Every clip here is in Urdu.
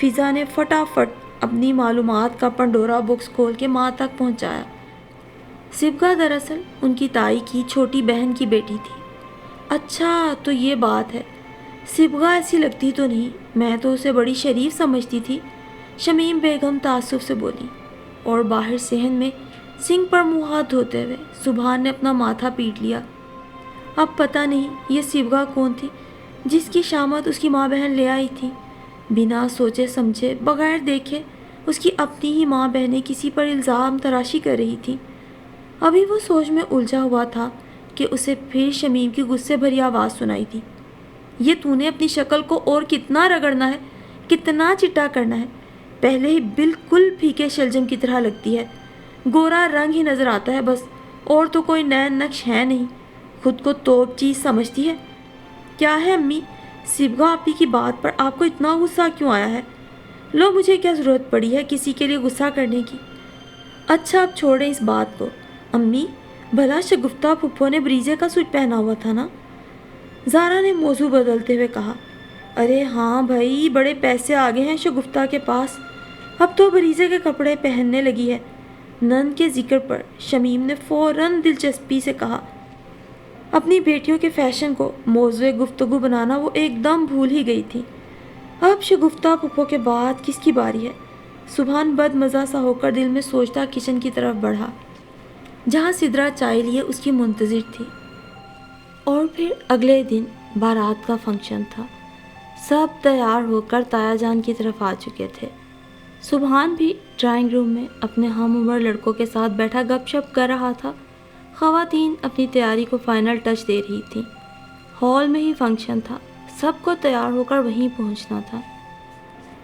فضا نے فٹافٹ اپنی معلومات کا پنڈورا بکس کھول کے ماں تک پہنچایا۔ صبغہ دراصل ان کی تائی کی چھوٹی بہن کی بیٹی تھی۔ اچھا تو یہ بات ہے، صبغہ ایسی لگتی تو نہیں، میں تو اسے بڑی شریف سمجھتی تھی، شمیم بیگم تعصب سے بولی، اور باہر صحن میں سنک پر منہ ہاتھ دھوتے ہوئے سبحان نے اپنا ماتھا پیٹ لیا۔ اب پتہ نہیں یہ صبغہ کون تھی جس کی شامت اس کی ماں بہن لے آئی تھی۔ بنا سوچے سمجھے، بغیر دیکھے اس کی اپنی ہی ماں بہنیں کسی پر الزام تراشی کر رہی تھی۔ ابھی وہ سوچ میں الجھا ہوا تھا کہ اسے پھر شمیم کی غصے بھری آواز سنائی دی، یہ تو نے اپنی شکل کو اور کتنا رگڑنا ہے، کتنا چٹا کرنا ہے، پہلے ہی بالکل پھیکے شلجم کی طرح لگتی ہے، گورا رنگ ہی نظر آتا ہے بس، اور تو کوئی نیا نقش ہے نہیں، خود کو توپ چیز سمجھتی ہے۔ کیا ہے امی، صبغہ آپی کی بات پر آپ کو اتنا غصہ کیوں آیا ہے؟ لو، مجھے کیا ضرورت پڑی ہے کسی کے لیے غصہ کرنے کی؟ اچھا اب چھوڑیں اس بات کو، امی بھلا شگفتہ پھپھو نے بریزے کا سوٹ پہنا ہوا تھا نا؟ زارا نے موضوع بدلتے ہوئے کہا۔ ارے ہاں بھائی، بڑے پیسے آگے ہیں شگفتہ کے پاس، اب تو بریزے کے کپڑے پہننے لگی ہے۔ نند کے ذکر پر شمیم نے فوراً دلچسپی سے کہا۔ اپنی بیٹیوں کے فیشن کو موضوع گفتگو بنانا وہ ایک دم بھول ہی گئی تھی۔ اب شگفتہ پھپھو کے بعد کس کی باری ہے؟ سبحان بد مزہ سا ہو کر دل میں سوچتا کچن کی طرف بڑھا، جہاں سدرا چائے لیے اس کی منتظر تھی۔ اور پھر اگلے دن بارات کا فنکشن تھا۔ سب تیار ہو کر تایا جان کی طرف آ چکے تھے۔ سبحان بھی ڈرائنگ روم میں اپنے ہم عمر لڑکوں کے ساتھ بیٹھا گپ شپ کر رہا تھا۔ خواتین اپنی تیاری کو فائنل ٹچ دے رہی تھیں۔ ہال میں ہی فنکشن تھا، سب کو تیار ہو کر وہیں پہنچنا تھا۔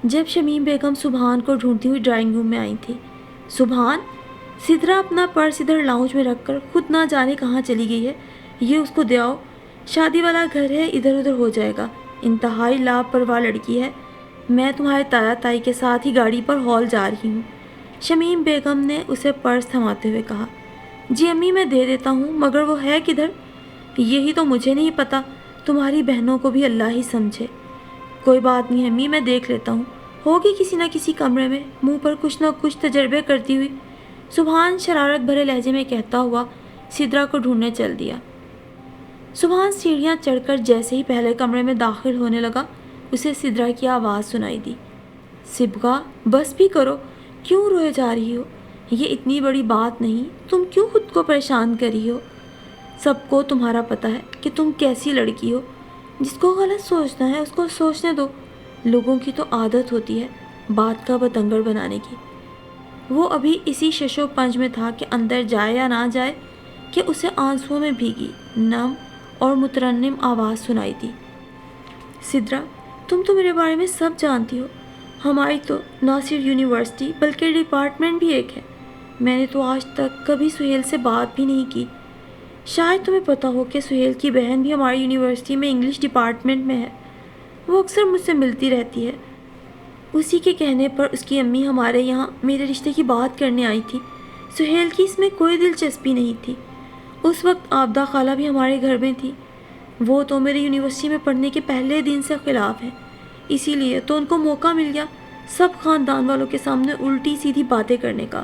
جب شمیم بیگم سبحان کو ڈھونڈتی ہوئی ڈرائنگ روم میں آئی تھی، سبحان، سدرا اپنا پرس ادھر لاؤنج میں رکھ کر خود نہ جانے کہاں چلی گئی ہے، یہ اس کو دے آؤ، شادی والا گھر ہے، ادھر ادھر ہو جائے گا، انتہائی لاپرواہ لڑکی ہے، میں تمہارے تایا تائی کے ساتھ ہی گاڑی پر ہال جا رہی ہوں۔ شمیم بیگم نے اسے پرس تھماتے ہوئے کہا۔ جی امی میں دے دیتا ہوں، مگر وہ ہے کدھر؟ یہی تو مجھے نہیں پتا، تمہاری بہنوں کو بھی اللہ ہی سمجھے۔ کوئی بات نہیں امی، میں دیکھ لیتا ہوں، ہوگی کسی نہ کسی کمرے میں، منہ پر کچھ نہ کچھ تجربے کرتی ہوئی سبحان شرارت بھرے لہجے میں کہتا ہوا سدرا کو ڈھونڈنے چل دیا۔ سبحان سیڑھیاں چڑھ کر جیسے ہی پہلے کمرے میں داخل ہونے لگا، اسے سدرا کی آواز سنائی دی۔ صبغہ بس بھی کرو، کیوں روئے جا رہی ہو؟ یہ اتنی بڑی بات نہیں، تم کیوں خود کو پریشان کر رہی ہو؟ سب کو تمہارا پتہ ہے کہ تم کیسی لڑکی ہو، جس کو غلط سوچنا ہے اس کو سوچنے دو، لوگوں کی تو عادت ہوتی ہے بات کا بتنگڑ بنانے کی۔ وہ ابھی اسی ششو پنج میں تھا کہ اندر جائے یا نہ جائے کہ اسے آنسوؤں میں بھیگی نم اور مترنم آواز سنائی دی۔ سدرا، تم تو میرے بارے میں سب جانتی ہو، ہماری تو نہ صرف یونیورسٹی بلکہ ڈپارٹمنٹ بھی ایک ہے، میں نے تو آج تک کبھی سہیل سے بات بھی نہیں کی۔ شاید تمہیں پتہ ہو کہ سہیل کی بہن بھی ہماری یونیورسٹی میں انگلش ڈپارٹمنٹ میں ہے، وہ اکثر مجھ سے ملتی رہتی ہے۔ اسی کے کہنے پر اس کی امی ہمارے یہاں میرے رشتے کی بات کرنے آئی تھی۔ سہیل کی اس میں کوئی دلچسپی نہیں تھی۔ اس وقت آبدہ خالہ بھی ہمارے گھر میں تھی، وہ تو میرے یونیورسٹی میں پڑھنے کے پہلے دن سے خلاف ہیں، اسی لیے تو ان کو موقع مل گیا سب خاندان والوں کے سامنے الٹی سیدھی باتیں کرنے کا۔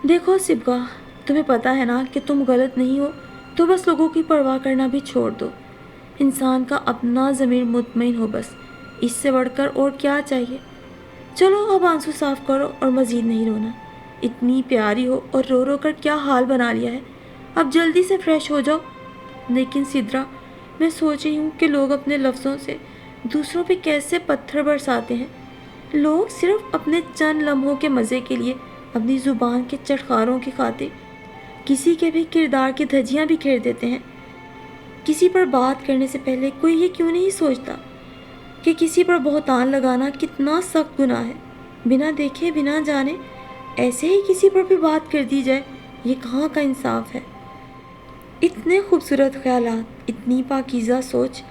دیکھو صبغہ، تمہیں پتہ ہے نا کہ تم غلط نہیں ہو، تو بس لوگوں کی پرواہ کرنا بھی چھوڑ دو، انسان کا اپنا ضمیر مطمئن ہو، بس اس سے بڑھ کر اور کیا چاہیے۔ چلو اب آنسو صاف کرو اور مزید نہیں رونا، اتنی پیاری ہو اور رو رو کر کیا حال بنا لیا ہے، اب جلدی سے فریش ہو جاؤ۔ لیکن سدرا، میں سوچ رہی ہوں کہ لوگ اپنے لفظوں سے دوسروں پہ کیسے پتھر برساتے ہیں، لوگ صرف اپنے چند لمحوں کے مزے کے لیے اپنی زبان کے چٹخاروں کی خاطر کسی کے بھی کردار کی دھجیاں بکھیر دیتے ہیں۔ کسی پر بات کرنے سے پہلے کوئی یہ کیوں نہیں سوچتا کہ کسی پر بہتان لگانا کتنا سخت گناہ ہے، بنا دیکھے بنا جانے ایسے ہی کسی پر بھی بات کر دی جائے، یہ کہاں کا انصاف ہے۔ اتنے خوبصورت خیالات، اتنی پاکیزہ سوچ،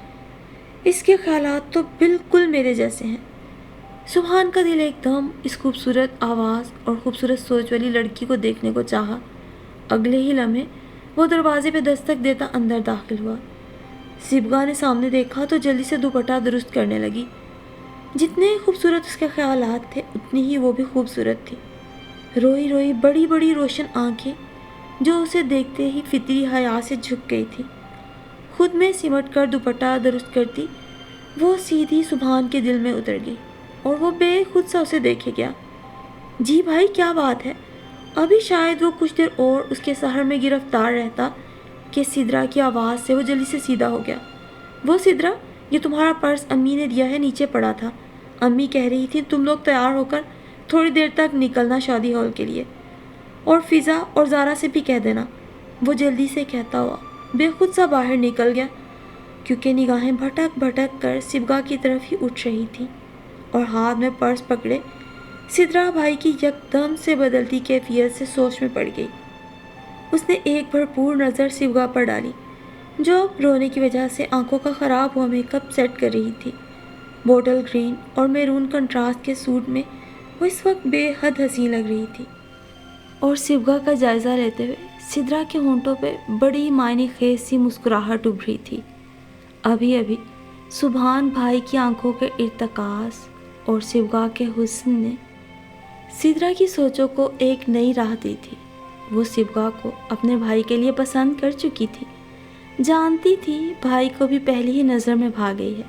اس کے خیالات تو بالکل میرے جیسے ہیں۔ سبحان کا دل ایک دم اس خوبصورت آواز اور خوبصورت سوچ والی لڑکی کو دیکھنے کو چاہا۔ اگلے ہی لمحے وہ دروازے پہ دستک دیتا اندر داخل ہوا۔ صبغہ نے سامنے دیکھا تو جلدی سے دوپٹہ درست کرنے لگی۔ جتنے خوبصورت اس کے خیالات تھے اتنی ہی وہ بھی خوبصورت تھی۔ روئی روئی بڑی بڑی روشن آنکھیں جو اسے دیکھتے ہی فطری حیا سے جھک گئی تھی۔ خود میں سمٹ کر دوپٹہ درست کرتی وہ سیدھی سبحان کے دل میں اتر گئی اور وہ بے خود سا اسے دیکھے گیا۔ جی بھائی کیا بات ہے؟ ابھی شاید وہ کچھ دیر اور اس کے سحر میں گرفتار رہتا کہ سدرا کی آواز سے وہ جلدی سے سیدھا ہو گیا۔ وہ سدرا، یہ تمہارا پرس امی نے دیا ہے، نیچے پڑا تھا۔ امی کہہ رہی تھی تم لوگ تیار ہو کر تھوڑی دیر تک نکلنا شادی ہال کے لیے، اور فضا اور زارا سے بھی کہہ دینا۔ وہ جلدی سے کہتا ہوا بے خود سا باہر نکل گیا، کیونکہ نگاہیں بھٹک بھٹک کر سبگا کی طرف ہی اٹھ رہی تھی، اور ہاتھ میں پرس پکڑے سدرا بھائی کی یکدم سے بدلتی کیفیت سے سوچ میں پڑ گئی۔ اس نے ایک بھرپور نظر سبگا پر ڈالی جو رونے کی وجہ سے آنکھوں کا خراب ہوا میک اپ سیٹ کر رہی تھی۔ بوٹل گرین اور میرون کنٹراسٹ کے سوٹ میں وہ اس وقت بے حد حسین لگ رہی تھی، اور سبگا کا جائزہ لیتے ہوئے سدرا کے ہونٹوں پہ بڑی معنی خیز سی مسکراہٹ ابھری تھی۔ ابھی ابھی سبحان بھائی کی آنکھوں کے ارتکاز اور سبگا کے حسن نے سدرا کی سوچوں کو ایک نئی راہ دی تھی۔ وہ سبگا کو اپنے بھائی کے لیے پسند کر چکی تھی، جانتی تھی بھائی کو بھی پہلی ہی نظر میں بھا گئی ہے۔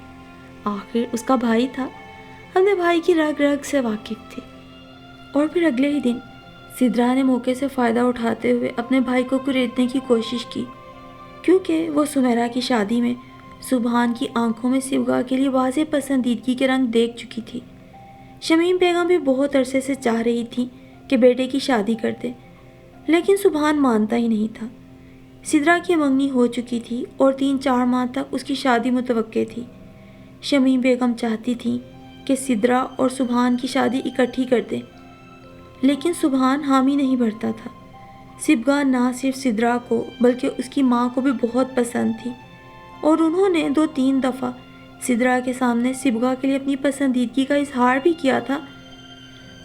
آخر اس کا بھائی تھا، اپنے بھائی کی رگ رگ سے واقف تھی۔ اور پھر اگلے ہی دن سدرا نے موقع سے فائدہ اٹھاتے ہوئے اپنے بھائی کو کریدنے کی کوشش کی، کیونکہ وہ سمیرا کی شادی میں سبحان کی آنکھوں میں سبگا کے لیے واضح پسندیدگی کے رنگ دیکھ چکی تھی۔ شمیم بیگم بھی بہت عرصے سے چاہ رہی تھی کہ بیٹے کی شادی کر دے، لیکن سبحان مانتا ہی نہیں تھا۔ سدرا کی منگنی ہو چکی تھی اور 3-4 ماہ تک اس کی شادی متوقع تھی۔ شمیم بیگم چاہتی تھی کہ سدرا اور سبحان کی شادی اکٹھی کر دیں، لیکن سبحان حامی نہیں بھرتا تھا۔ سبگا نہ صرف سدرا کو بلکہ اس کی ماں کو بھی بہت پسند تھی، اور انہوں نے 2-3 دفعہ سدرا کے سامنے سبگا کے لیے اپنی پسندیدگی کا اظہار بھی کیا تھا،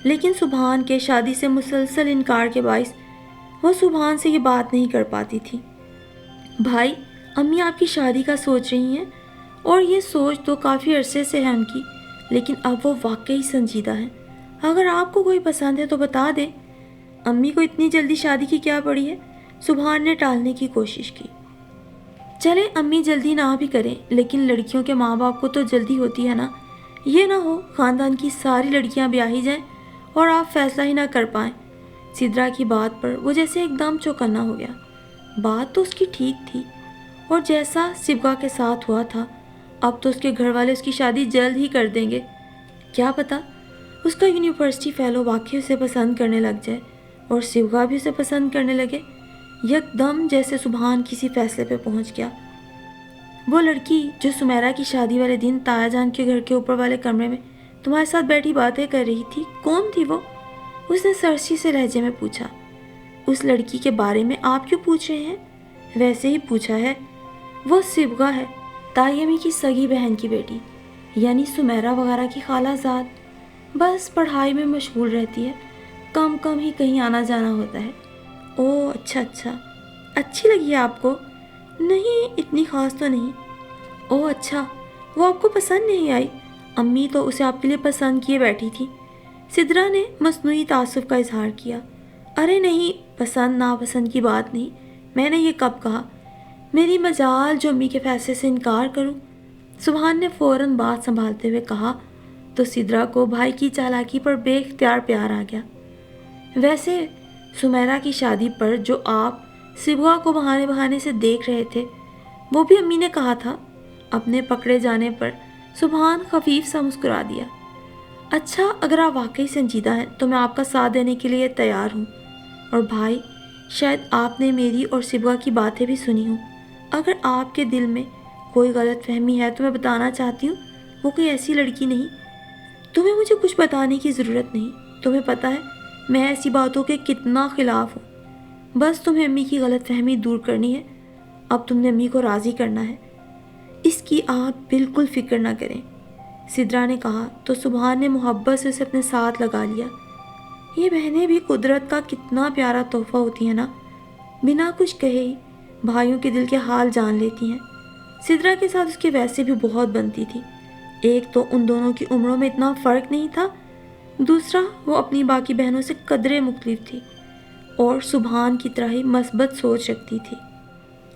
لیکن سبحان کے شادی سے مسلسل انکار کے باعث وہ سبحان سے یہ بات نہیں کر پاتی تھی۔ بھائی، امی آپ کی شادی کا سوچ رہی ہیں، اور یہ سوچ تو کافی عرصے سے ہے ان کی، لیکن اب وہ واقعی سنجیدہ ہیں۔ اگر آپ کو کوئی پسند ہے تو بتا دیں۔ امی کو اتنی جلدی شادی کی کیا پڑی ہے؟ سبحان نے ٹالنے کی کوشش کی۔ چلے امی جلدی نہ بھی کریں، لیکن لڑکیوں کے ماں باپ کو تو جلدی ہوتی ہے نا۔ یہ نہ ہو خاندان کی ساری لڑکیاں بیاہی جائیں اور آپ فیصلہ ہی نہ کر پائیں۔ سدرا کی بات پر وہ جیسے ایک دم چوکنا ہو گیا۔ بات تو اس کی ٹھیک تھی، اور جیسا سبگا کے ساتھ ہوا تھا اب تو اس کے گھر والے اس کی شادی جلد ہی کر دیں گے۔ کیا پتہ اس کا یونیورسٹی فیلو واقعی اسے پسند کرنے لگ جائے اور سبگا بھی اسے پسند کرنے لگے۔ یک دم جیسے سبحان کسی فیصلے پہ پہنچ گیا۔ وہ لڑکی جو سمیرا کی شادی والے دن تایا جان کے گھر کے اوپر والے کمرے میں تمہارے ساتھ بیٹھی باتیں کر رہی تھی، کون تھی وہ؟ اس نے سرسی سے لہجے میں پوچھا۔ اس لڑکی کے بارے میں آپ کیوں پوچھ رہے ہیں؟ ویسے ہی پوچھا ہے۔ وہ سبگا ہے، تائی امی کی سگی بہن کی بیٹی، یعنی سمیرا وغیرہ کی خالہ زاد۔ بس پڑھائی میں مشغول رہتی ہے، کم کم ہی کہیں آنا جانا ہوتا ہے۔ اوہ اچھا، اچھی لگی ہے آپ کو؟ نہیں، اتنی خاص تو نہیں۔ اوہ اچھا، وہ آپ کو پسند نہیں آئی؟ امی تو اسے آپ کے لیے پسند کیے بیٹھی تھی۔ سدرا نے مصنوعی تعصب کا اظہار کیا۔ ارے نہیں، پسند ناپسند کی بات نہیں، میں نے یہ کب کہا؟ میری مجال جو امی کے فیصلے سے انکار کروں؟ سبحان نے فوراً بات سنبھالتے ہوئے کہا، تو سدرا کو بھائی کی چالاکی پر بے اختیار پیار آ گیا۔ ویسے سمیرا کی شادی پر جو آپ سبگا کو بہانے بہانے سے دیکھ رہے تھے وہ بھی امی نے کہا تھا۔ اپنے پکڑے جانے پر سبحان خفیف سا مسکرا دیا۔ اچھا، اگر آپ واقعی سنجیدہ ہیں تو میں آپ کا ساتھ دینے کے لیے تیار ہوں۔ اور بھائی، شاید آپ نے میری اور سبگا کی باتیں بھی سنی ہوں۔ اگر آپ کے دل میں کوئی غلط فہمی ہے تو میں بتانا چاہتی ہوں وہ کوئی ایسی لڑکی نہیں۔ تمہیں مجھے کچھ بتانے کی ضرورت نہیں، تمہیں پتہ ہے میں ایسی باتوں کے کتنا خلاف ہوں۔ بس تمہیں امی کی غلط فہمی دور کرنی ہے، اب تم نے امی کو راضی کرنا ہے، اس کی آپ بالکل فکر نہ کریں، سدرا نے کہا تو سبحان نے محبت سے اسے اپنے ساتھ لگا لیا۔ یہ بہنیں بھی قدرت کا کتنا پیارا تحفہ ہوتی ہیں نا، بنا کچھ کہے ہی بھائیوں کے دل کے حال جان لیتی ہیں۔ سدرا کے ساتھ اس کی ویسے بھی بہت بنتی تھی، ایک تو ان دونوں کی عمروں میں اتنا فرق نہیں تھا، دوسرا وہ اپنی باقی بہنوں سے قدرے مختلف تھی اور سبحان کی طرح ہی مثبت سوچ رکھتی تھی۔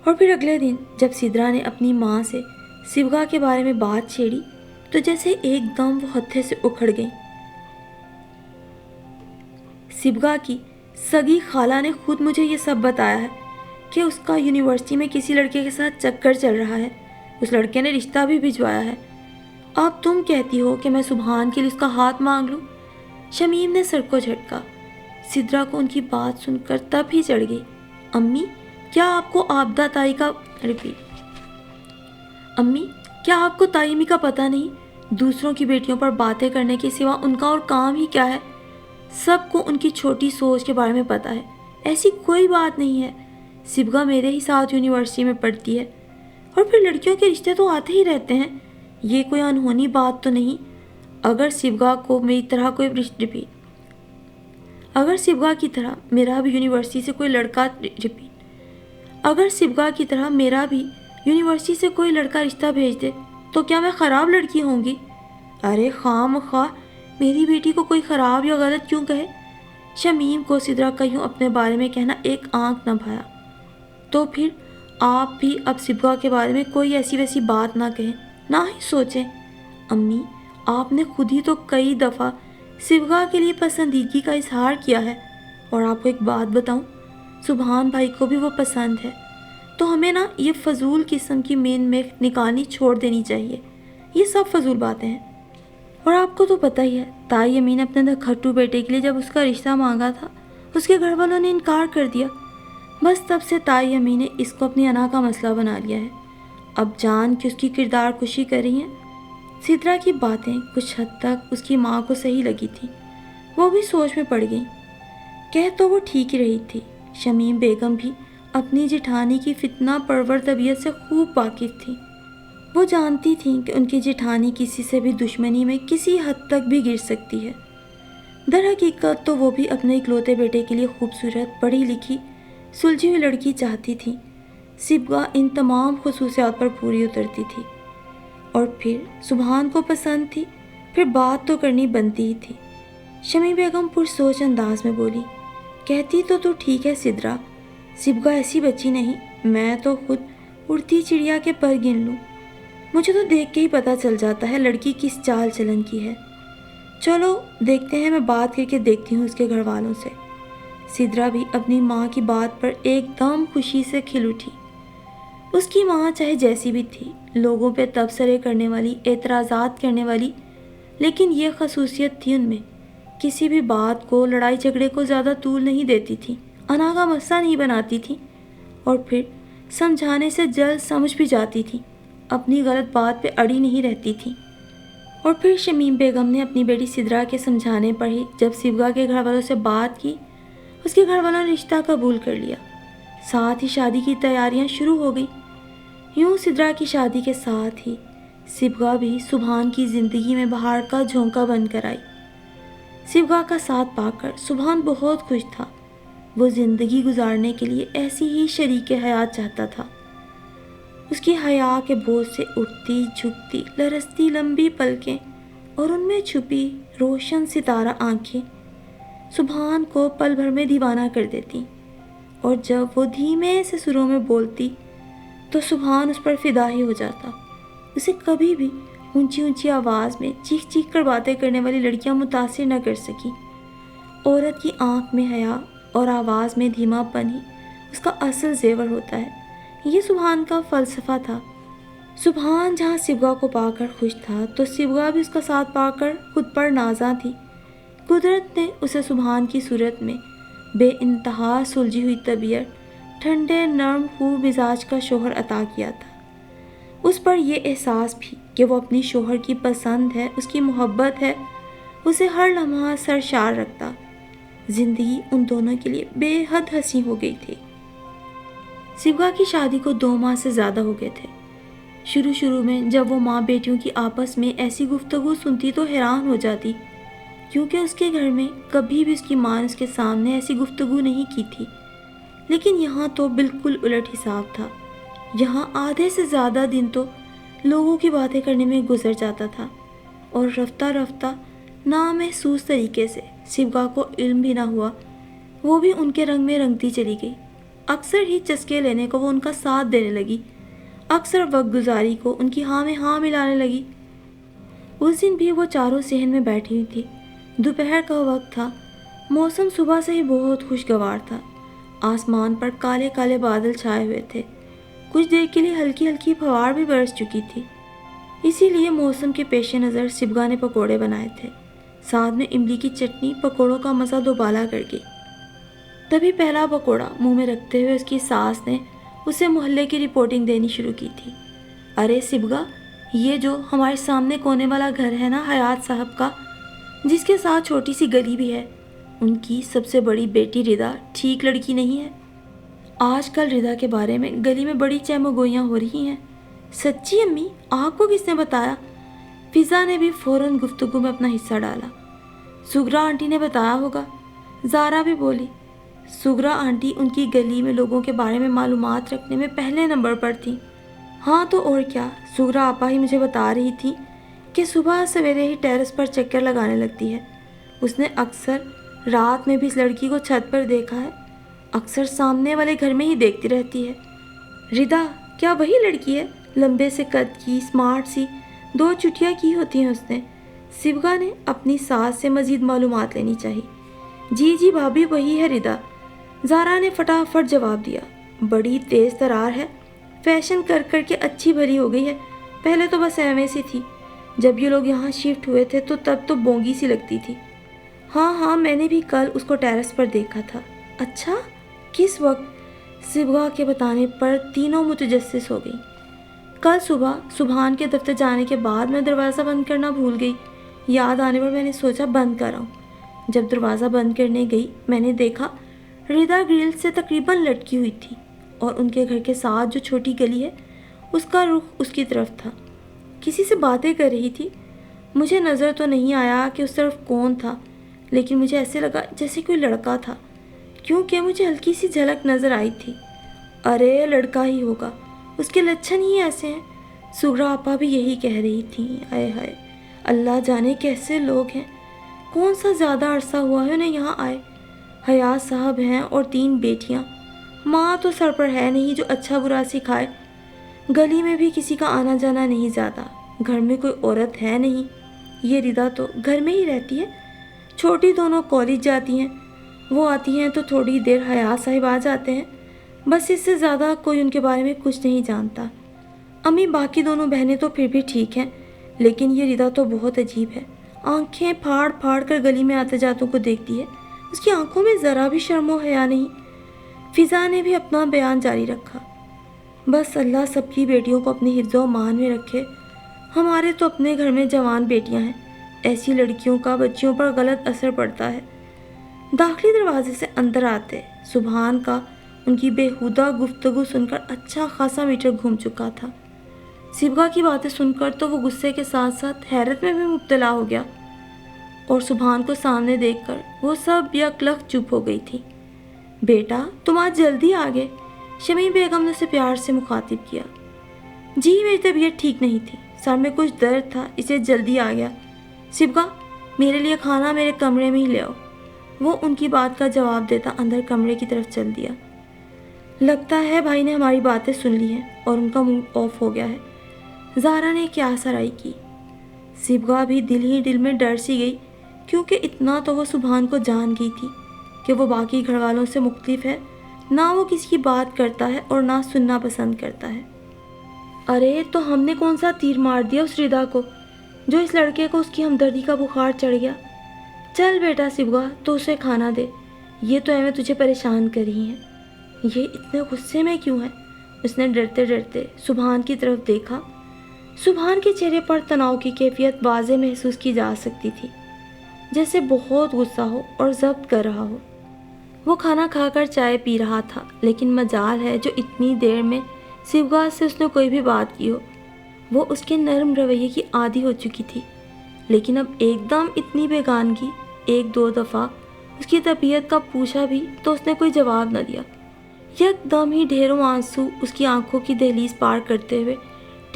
اور پھر اگلے دن جب سدرا نے اپنی ماں سے سبغا کے بارے میں بات چھیڑی تو جیسے ایک دم وہ ہتھے سے اکھڑ گئی۔ سبغا کی سگی خالہ نے خود مجھے یہ سب بتایا ہے کہ اس کا یونیورسٹی میں کسی لڑکے کے ساتھ چکر چل رہا ہے، اس لڑکے نے رشتہ بھی بھجوایا ہے۔ اب تم کہتی ہو کہ میں سبحان کے لیے اس کا ہاتھ مانگ لوں؟ شمیم نے سر کو جھٹکا۔ سدرا کو ان کی بات سن کر تب ہی چڑھ گئی۔ امی کیا آپ کو آبدہ تائی کا امی کیا آپ کو تائیمی کا پتہ نہیں؟ دوسروں کی بیٹیوں پر باتیں کرنے کے سوا ان کا اور کام ہی کیا ہے؟ سب کو ان کی چھوٹی سوچ کے بارے میں پتہ ہے۔ ایسی کوئی بات نہیں ہے، سبغا میرے ہی ساتھ یونیورسٹی میں پڑھتی ہے، اور پھر لڑکیوں کے رشتے تو آتے ہی رہتے ہیں، یہ کوئی انہونی بات تو نہیں۔ اگر سبغا کو میری طرح کوئی اگر سبغا کی طرح میرا بھی یونیورسٹی سے کوئی لڑکا رشتہ بھیج دے تو کیا میں خراب لڑکی ہوں گی؟ ارے خواہ مخواہ میری بیٹی کو کوئی خراب یا غلط کیوں کہے؟ شمیم کو سدرا کا یوں اپنے بارے میں کہنا ایک آنکھ نہ بھایا۔ تو پھر آپ بھی اب سبغا کے بارے میں کوئی ایسی ویسی بات نہ کہیں، نہ ہی سوچیں۔ امی آپ نے خود ہی تو کئی دفعہ سبغا کے لیے پسندیدگی کا اظہار کیا ہے، اور آپ کو ایک بات بتاؤں، سبحان بھائی کو بھی وہ پسند ہے، تو ہمیں نا یہ فضول قسم کی مین میں نکالنی چھوڑ دینی چاہیے، یہ سب فضول باتیں ہیں۔ اور آپ کو تو پتہ ہی ہے تائی امی نے اپنے نکھٹو بیٹے کے لیے جب اس کا رشتہ مانگا تھا اس کے گھر والوں نے انکار کر دیا، بس تب سے تائی امی نے اس کو اپنی انا کا مسئلہ بنا لیا ہے، اب جان کہ اس کی کردار کشی کر رہی ہیں۔ سدرا کی باتیں کچھ حد تک اس کی ماں کو صحیح لگی تھی، وہ بھی سوچ میں پڑ گئی۔ کہہ تو وہ ٹھیک ہی رہی تھی، شمیم بیگم بھی اپنی جٹھانی کی فتنہ پرور طبیعت سے خوب واقف تھی، وہ جانتی تھیں کہ ان کی جٹھانی کسی سے بھی دشمنی میں کسی حد تک بھی گر سکتی ہے۔ در حقیقت تو وہ بھی اپنے اکلوتے بیٹے کے لیے خوبصورت پڑھی لکھی سلجھی ہوئی لڑکی چاہتی تھی۔ سبغا ان تمام خصوصیات پر پوری اترتی تھی، اور پھر سبحان کو پسند تھی، پھر بات تو کرنی بنتی ہی تھی۔ شمی بیگم پرسوچ انداز میں بولی، کہتی تو ٹھیک ہے سدرا، سبغا ایسی بچی نہیں، میں تو خود اڑتی چڑیا کے پر گن لوں، مجھے تو دیکھ کے ہی پتہ چل جاتا ہے لڑکی کس چال چلن کی ہے۔ چلو دیکھتے ہیں، میں بات کر کے دیکھتی ہوں اس کے گھر والوں سے۔ سدرا بھی اپنی ماں کی بات پر ایک دم خوشی سے کھل اٹھی۔ اس کی ماں چاہے جیسی بھی تھی، لوگوں پہ تبصرے کرنے والی، اعتراضات کرنے والی، لیکن یہ خصوصیت تھی ان میں، کسی بھی بات کو، لڑائی جھگڑے کو زیادہ طول نہیں دیتی تھی، انا کا مسئلہ نہیں بناتی تھی، اور پھر سمجھانے سے جلد سمجھ بھی جاتی تھی، اپنی غلط بات پہ اڑی نہیں رہتی تھی۔ اور پھر شمیم بیگم نے اپنی بیٹی سدرا کے سمجھانے پر ہی جب سبغا کے گھر والوں سے بات کی، اس کے گھر والوں نے رشتہ قبول کر لیا، ساتھ ہی شادی کی تیاریاں شروع ہو گئی۔ یوں سدرا کی شادی کے ساتھ ہی سبغا بھی سبحان کی زندگی میں بہار کا جھونکا بن کر آئی۔ سبغا کا ساتھ پا کر سبحان بہت خوش تھا، وہ زندگی گزارنے کے لیے ایسی ہی شریک حیات چاہتا تھا۔ اس کی حیا کے بوجھ سے اٹھتی جھکتی لرزتی لمبی پلکیں اور ان میں چھپی روشن ستارہ آنکھیں سبحان کو پل بھر میں دیوانہ کر دیتی، اور جب وہ دھیمے سے سروں میں بولتی تو سبحان اس پر فدا ہی ہو جاتا۔ اسے کبھی بھی اونچی اونچی آواز میں چیخ چیخ کر باتیں کرنے والی لڑکیاں متاثر نہ کر سکیں۔ عورت کی آنکھ میں حیا اور آواز میں دھیما پن ہی اس کا اصل زیور ہوتا ہے، یہ سبحان کا فلسفہ تھا۔ سبحان جہاں سبغا کو پا کر خوش تھا تو سبغا بھی اس کا ساتھ پا کر خود پر نازاں تھی۔ قدرت نے اسے سبحان کی صورت میں بے انتہا سلجھی ہوئی طبیعت، ٹھنڈے نرم خوب مزاج کا شوہر عطا کیا تھا۔ اس پر یہ احساس بھی کہ وہ اپنی شوہر کی پسند ہے، اس کی محبت ہے، اسے ہر لمحہ سرشار رکھتا۔ زندگی ان دونوں کے لیے بے حد حسین ہو گئی تھی۔ سبغا کی شادی کو 2 ماہ سے زیادہ ہو گئے تھے۔ شروع میں جب وہ ماں بیٹیوں کی آپس میں ایسی گفتگو سنتی تو حیران ہو جاتی، کیونکہ اس کے گھر میں کبھی بھی اس کی ماں نے اس کے سامنے ایسی گفتگو نہیں کی تھی۔ لیکن یہاں تو بالکل الٹ حساب تھا، یہاں آدھے سے زیادہ دن تو لوگوں کی باتیں کرنے میں گزر جاتا تھا اور رفتہ رفتہ نامحسوس طریقے سے شیوگا کو علم بھی نہ ہوا، وہ بھی ان کے رنگ میں رنگتی چلی گئی۔ اکثر ہی چسکے لینے کو وہ ان کا ساتھ دینے لگی، اکثر وقت گزاری کو ان کی ہاں میں ہاں ملانے لگی۔ اس دن بھی وہ چاروں صحن میں بیٹھی ہوئی تھی۔ دوپہر کا وقت تھا، موسم صبح سے ہی بہت خوشگوار تھا، آسمان پر کالے کالے بادل چھائے ہوئے تھے، کچھ دیر کے لیے ہلکی ہلکی پھوار بھی برس چکی تھی۔ اسی لیے موسم کے پیش نظر شیوگا نے پکوڑے بنائے تھے، ساتھ میں املی کی چٹنی پکوڑوں کا مزہ دوبالا کر گئی۔ تبھی پہلا پکوڑا منہ میں رکھتے ہوئے اس کی ساس نے اسے محلے کی رپورٹنگ دینی شروع کی تھی۔ ارے شیوگا، یہ جو ہمارے سامنے کونے والا گھر ہے نا حیات صاحب کا، جس کے ساتھ چھوٹی سی گلی بھی ہے، ان کی سب سے بڑی بیٹی ردا ٹھیک لڑکی نہیں ہے۔ آج کل ردا کے بارے میں گلی میں بڑی چہمگوئیاں ہو رہی ہیں۔ سچی امی؟ آپ کو کس نے بتایا؟ فضا نے بھی فوراً گفتگو میں اپنا حصہ ڈالا۔ سگرا آنٹی نے بتایا ہوگا، زارا بھی بولی۔ سگرا آنٹی ان کی گلی میں لوگوں کے بارے میں معلومات رکھنے میں پہلے نمبر پر تھیں۔ ہاں تو اور کیا، سگرا آپا ہی مجھے بتا رہی تھی کہ صبح سویرے ہی ٹیرس پر چکر لگانے لگتی ہے۔ اس نے اکثر رات میں بھی اس لڑکی کو چھت پر دیکھا ہے، اکثر سامنے والے گھر میں ہی دیکھتی رہتی ہے۔ ردا کیا وہی لڑکی ہے؟ لمبے سے قد کی، اسمارٹ سی، 2 چٹیاں کی ہوتی ہیں اس نے۔ شیوگا نے اپنی ساس سے مزید معلومات لینی چاہی۔ جی بھابھی وہی ہے ردا، زارا نے فٹافٹ جواب دیا۔ بڑی تیز ترار ہے، فیشن کر کر کے اچھی بھری ہو گئی ہے، پہلے تو بس ایویں سی تھی، جب یہ لوگ یہاں شفٹ ہوئے تھے تو تب تو بونگی سی لگتی تھی۔ ہاں میں نے بھی کل اس کو ٹیرس پر دیکھا تھا۔ اچھا، کس وقت؟ شیوگا کے بتانے پر تینوں متجسس ہو گئی۔ کل صبح سبحان کے دفتر جانے کے بعد میں دروازہ بند کرنا بھول گئی، یاد آنے پر میں نے سوچا بند کر آؤں۔ جب دروازہ بند کرنے گئی میں نے دیکھا ردا گرل سے تقریباً لٹکی ہوئی تھی اور ان کے گھر کے ساتھ جو چھوٹی گلی ہے اس کا رخ اس کی طرف تھا، کسی سے باتیں کر رہی تھی۔ مجھے نظر تو نہیں آیا کہ اس طرف کون تھا، لیکن مجھے ایسے لگا جیسے کوئی لڑکا تھا، کیونکہ مجھے ہلکی سی جھلک نظر آئی تھی۔ ارے لڑکا ہی ہوگا، اس کے لچھن ہی ایسے ہیں، سگرا آپا بھی یہی کہہ رہی تھیں۔ آئے ہائے، اللہ جانے کیسے لوگ ہیں، کون سا زیادہ عرصہ ہوا ہے انہیں یہاں آئے۔ حیات صاحب ہیں اور 3 بیٹیاں، ماں تو سر پر ہے نہیں جو اچھا برا سکھائے۔ گلی میں بھی کسی کا آنا جانا نہیں زیادہ، گھر میں کوئی عورت ہے نہیں، یہ ردا تو گھر میں ہی رہتی ہے۔ چھوٹی دونوں کالج جاتی ہیں، وہ آتی ہیں تو تھوڑی دیر حیات صاحب آ جاتے ہیں، بس اس سے زیادہ کوئی ان کے بارے میں کچھ نہیں جانتا۔ امی باقی دونوں بہنیں تو پھر بھی ٹھیک ہیں، لیکن یہ ردا تو بہت عجیب ہے، آنکھیں پھاڑ پھاڑ کر گلی میں آتے جاتوں کو دیکھتی ہے، اس کی آنکھوں میں ذرا بھی شرم و حیا نہیں۔ فضا نے بھی اپنا بیان جاری رکھا۔ بس اللہ سب کی بیٹیوں کو اپنی حفظ و امان میں رکھے، ہمارے تو اپنے گھر میں جوان بیٹیاں ہیں، ایسی لڑکیوں کا بچیوں پر غلط اثر پڑتا ہے۔ داخلی دروازے سے اندر آتے سبحان کا ان کی بےہودہ گفتگو سن کر اچھا خاصا میٹر گھوم چکا تھا۔ شیوگا کی باتیں سن کر تو وہ غصے کے ساتھ ساتھ حیرت میں بھی مبتلا ہو گیا، اور سبحان کو سامنے دیکھ کر وہ سب یکلخت چپ ہو گئی تھی۔ بیٹا تم آج جلدی آ گئے، شمیم بیگم نے اسے پیار سے مخاطب کیا۔ جی میری طبیعت ٹھیک نہیں تھی، سر میں کچھ درد تھا، اسے جلدی آ گیا۔ شیوگا میرے لیے کھانا میرے کمرے میں ہی لے آؤ، وہ ان کی بات کا جواب دیتا اندر کمرے کی طرف چل دیا۔ لگتا ہے بھائی نے ہماری باتیں سن لی ہیں اور ان کا موڈ آف ہو گیا ہے، زارا نے کیا سرائی کی۔ شیوگا بھی دل ہی دل میں ڈر سی گئی، کیونکہ اتنا تو وہ سبحان کو جان گئی تھی کہ وہ باقی گھر والوں سے مختلف ہے، نہ وہ کسی کی بات کرتا ہے اور نہ سننا پسند کرتا ہے۔ ارے تو ہم نے کون سا تیر مار دیا اس ردا کو جو اس لڑکے کو اس کی ہمدردی کا بخار چڑھ گیا؟ چل بیٹا شیوگا تو اسے کھانا دے، یہ تو ایویں تجھے پریشان کر رہی ہیں۔ یہ اتنے غصے میں کیوں ہے؟ اس نے ڈرتے ڈرتے سبحان کی طرف دیکھا۔ سبحان کے چہرے پر تناؤ کی کیفیت واضح محسوس کی جا سکتی تھی، جیسے بہت غصہ ہو اور ضبط کر رہا ہو۔ وہ کھانا کھا کر چائے پی رہا تھا، لیکن مجال ہے جو اتنی دیر میں شیوگا سے اس نے کوئی بھی بات کی ہو، وہ اس کے نرم رویے کی عادی ہو چکی تھی، لیکن اب ایک دم اتنی بیگانگی۔ 1-2 دفعہ اس کی طبیعت کا پوچھا بھی تو اس نے کوئی جواب نہ دیا۔ یک دم ہی ڈھیروں آنسو اس کی آنکھوں کی دہلیز پار کرتے ہوئے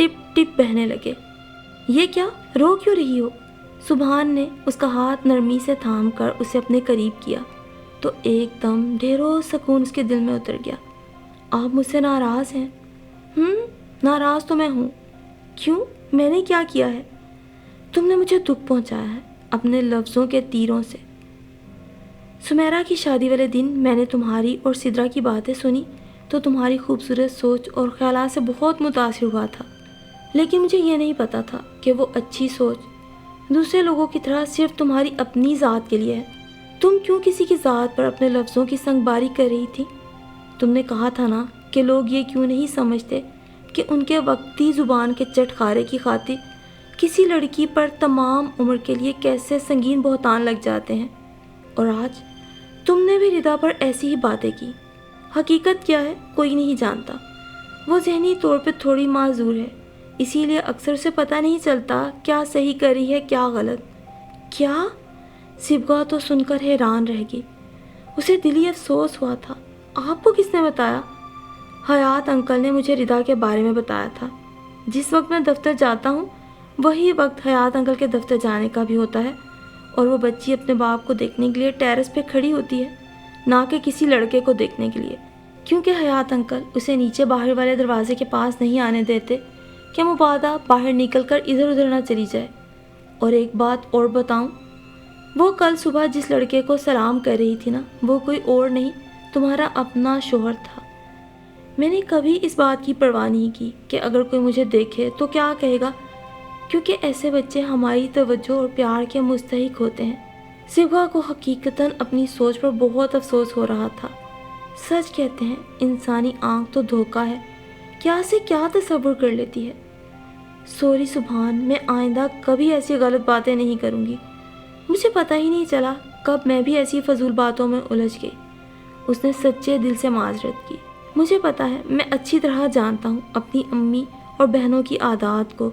ٹپ ٹپ بہنے لگے۔ یہ کیا؟ رو کیوں رہی ہو؟ سبحان نے اس کا ہاتھ نرمی سے تھام کر اسے اپنے قریب کیا تو ایک دم ڈھیروں سکون اس کے دل میں اتر گیا۔ آپ مجھ سے ناراض ہیں؟ ناراض تو میں ہوں۔ کیوں؟ میں نے کیا کیا ہے؟ تم نے مجھے دکھ پہنچایا ہے اپنے لفظوں کے تیروں سے۔ سمیرہ کی شادی والے دن میں نے تمہاری اور سدرا کی باتیں سنی تو تمہاری خوبصورت سوچ اور خیالات سے بہت متاثر ہوا تھا، لیکن مجھے یہ نہیں پتا تھا کہ وہ اچھی سوچ دوسرے لوگوں کی طرح صرف تمہاری اپنی ذات کے لیے ہے۔ تم کیوں کسی کی ذات پر اپنے لفظوں کی سنگباری کر رہی تھی؟ تم نے کہا تھا نا کہ لوگ یہ کیوں نہیں سمجھتے کہ ان کے وقتی زبان کے چٹخارے کی خاطر کسی لڑکی پر تمام عمر کے لیے کیسے سنگین بہتان لگ جاتے ہیں، اور آج تم نے بھی ردا پر ایسی ہی باتیں کی۔ حقیقت کیا ہے کوئی نہیں جانتا، وہ ذہنی طور پہ تھوڑی معذور ہے، اسی لیے اکثر اسے پتہ نہیں چلتا کیا صحیح کر رہی ہے کیا غلط۔ کیا؟ صبغہ تو سن کر حیران رہ گئی، اسے دلی افسوس ہوا تھا۔ آپ کو کس نے بتایا؟ حیات انکل نے مجھے ردا کے بارے میں بتایا تھا۔ جس وقت میں دفتر جاتا ہوں وہی وقت حیات انکل کے دفتر جانے کا بھی ہوتا ہے، اور وہ بچی اپنے باپ کو دیکھنے کے لیے ٹیرس پہ کھڑی ہوتی ہے، نہ کہ کسی لڑکے کو دیکھنے کے لیے، کیونکہ حیات انکل اسے نیچے باہر والے دروازے کے پاس نہیں آنے دیتے کہ مبادا باہر نکل کر ادھر ادھر نہ چلی جائے۔ اور ایک بات اور بتاؤں، وہ کل صبح جس لڑکے کو سلام کر رہی تھی نا، وہ کوئی اور نہیں تمہارا اپنا شوہر تھا۔ میں نے کبھی اس بات کی پرواہ نہیں کی کہ اگر کوئی مجھے دیکھے تو کیا کہے گا، کیونکہ ایسے بچے ہماری توجہ اور پیار کے مستحق ہوتے ہیں۔ صبغہ کو حقیقتاً اپنی سوچ پر بہت افسوس ہو رہا تھا۔ سچ کہتے ہیں انسانی آنکھ تو دھوکہ ہے، کیا سے کیا تصور کر لیتی ہے۔ سوری سبحان، میں آئندہ کبھی ایسی غلط باتیں نہیں کروں گی۔ مجھے پتہ ہی نہیں چلا کب میں بھی ایسی فضول باتوں میں الجھ گئی۔ اس نے سچے دل سے معذرت کی۔ مجھے پتہ ہے، میں اچھی طرح جانتا ہوں اپنی امی اور بہنوں کی عادات کو۔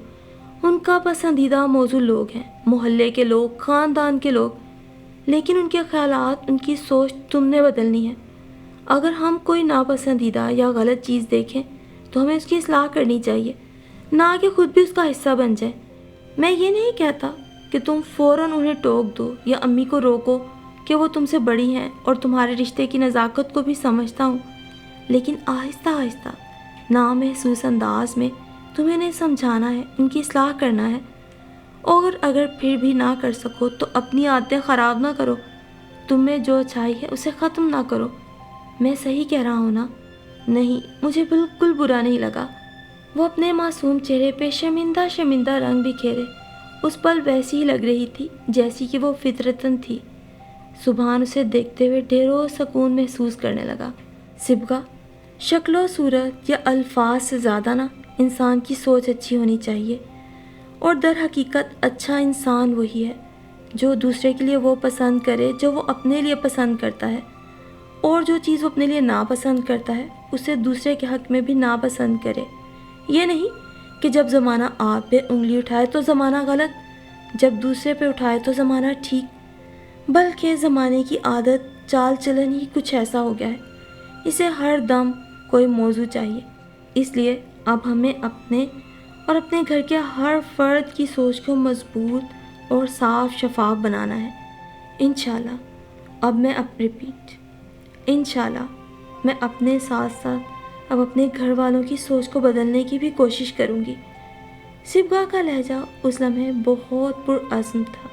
ان کا پسندیدہ موضوع لوگ ہیں، محلے کے لوگ، خاندان کے لوگ، لیکن ان کے خیالات، ان کی سوچ تم نے بدلنی ہے۔ اگر ہم کوئی ناپسندیدہ یا غلط چیز دیکھیں تو ہمیں اس کی اصلاح کرنی چاہیے، نہ کہ خود بھی اس کا حصہ بن جائیں۔ میں یہ نہیں کہتا کہ تم فوراً انہیں ٹوک دو یا امی کو روکو کہ وہ تم سے بڑی ہیں اور تمہارے رشتے کی نزاکت کو بھی سمجھتا ہوں، لیکن آہستہ آہستہ نامحسوس انداز میں تمہیں انہیں سمجھانا ہے، ان کی اصلاح کرنا ہے۔ اور اگر پھر بھی نہ کر سکو تو اپنی عادتیں خراب نہ کرو، تم میں جو اچھائی ہے اسے ختم نہ کرو۔ میں صحیح کہہ رہا ہوں نا؟ نہیں، مجھے بالکل برا نہیں لگا۔ وہ اپنے معصوم چہرے پہ شرمندہ شرمندہ رنگ بکھیرے اس پل ویسی ہی لگ رہی تھی جیسی کہ وہ فطرتاً تھی۔ سبحان اسے دیکھتے ہوئے ڈھیروں سکون محسوس کرنے لگا۔ صبغہ، شکل و صورت یا الفاظ سے زیادہ نا انسان کی سوچ اچھی ہونی چاہیے، اور در حقیقت اچھا انسان وہی ہے جو دوسرے کے لیے وہ پسند کرے جو وہ اپنے لیے پسند کرتا ہے، اور جو چیز وہ اپنے لیے ناپسند کرتا ہے اسے دوسرے کے حق میں بھی ناپسند کرے۔ یہ نہیں کہ جب زمانہ آپ پہ انگلی اٹھائے تو زمانہ غلط، جب دوسرے پہ اٹھائے تو زمانہ ٹھیک، بلکہ زمانے کی عادت چال چلن ہی کچھ ایسا ہو گیا ہے، اسے ہر دم کوئی موضوع چاہیے۔ اس لیے اب ہمیں اپنے اور اپنے گھر کے ہر فرد کی سوچ کو مضبوط اور صاف شفاف بنانا ہے۔ انشاءاللہ اب میں انشاءاللہ میں اپنے ساتھ ساتھ اب اپنے گھر والوں کی سوچ کو بدلنے کی بھی کوشش کروں گی۔ صبغہ کا لہجہ اس لمحے بہت پرعزم تھا۔